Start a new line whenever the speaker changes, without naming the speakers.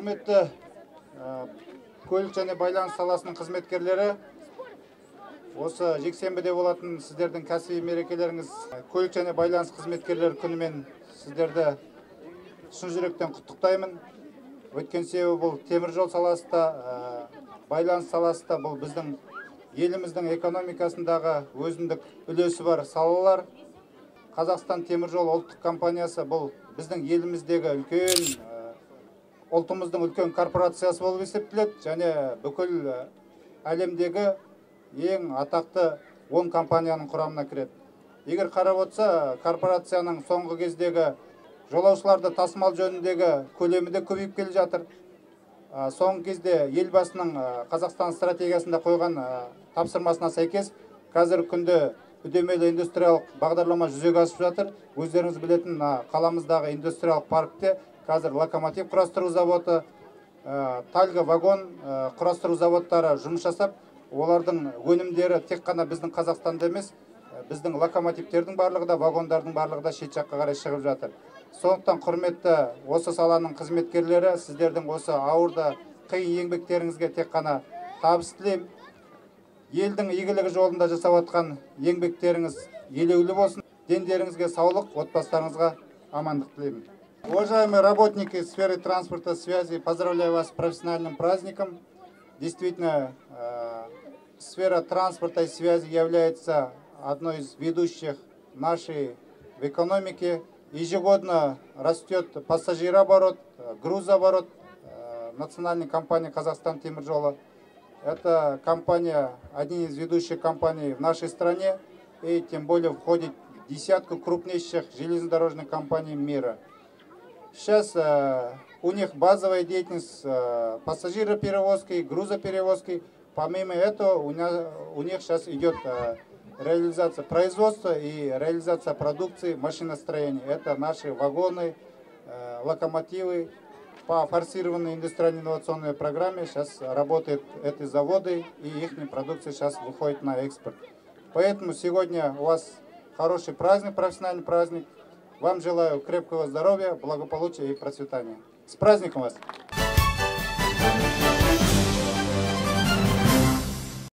Құрметті көлік және байланыс саласының қызметкерлері, осы жексенбіде болатын сіздердің кәсіби мерекелеріңіз көлік және байланыс қызметкерлері күнімен сіздерді шын жүректен құттықтаймын. Өткен себебі бұл теміржол саласында, байланыс саласында бұл біздің еліміздің экономикасындағы өзіндік үлесі бар салалар. Қазақстан теміржол ұлттық компаниясы бұл біздің еліміздегі үлкен, ұлтымыздың үлкен корпорациясы болып есептеледі және бүкіл әлемдегі ең атақты 10 компанияның құрамына кіреді. Егер қарап отырса, корпорацияның соңғы кездегі жолаушыларды тасымал жөніндегі көлемі де көбейіп келе жатыр. Соңғы кезде елбасының Қазақстан стратегиясында қойған тапсырмасына сәйкес қазіргі күнде үдемелі индустриялық бағдарлама жүзеге асып жатыр. Өздеріңіз білетін қаламыздағы индустриялық паркте қазір локомотив құрастыру заводы, тальго вагон құрастыру заводтары жұмыс жасап, олардың өнімдері тек қана біздің Қазақстанда емес, біздің локомотивтердің барлығы да, вагондардың барлығы да шет жаққа қарай шығып жатыр. Сондықтан құрметті осы саланың қызметкерлері, сіздердің осы ауырда қиын еңбектеріңізге тек қана табыс тілеймін. Елдің игілігі жолында жасап жатқан еңбектеріңіз елеулі болсын. Дендеріңізге саулық, отбасыларыңызға амандық тілеймін. Уважаемые работники сферы транспорта связи, поздравляю вас с профессиональным праздником. Действительно, сфера транспорта и связи является одной из ведущих нашей в экономике. Ежегодно растет пассажирооборот, грузооборот. Национальной компании «Казахстан Темиржола». Это компания, одни из ведущих компаний в нашей стране и тем более входит в десятку крупнейших железнодорожных компаний мира. Сейчас у них базовая деятельность пассажироперевозки, грузоперевозки. Помимо этого у них сейчас идет реализация производства и реализация продукции машиностроения. Это наши вагоны, локомотивы. По форсированной индустриально-инновационной программе сейчас работают эти заводы, и их продукция сейчас выходит на экспорт. Поэтому сегодня у вас хороший праздник, профессиональный праздник. Вам желаю крепкого здоровья, благополучия и процветания. С праздником вас!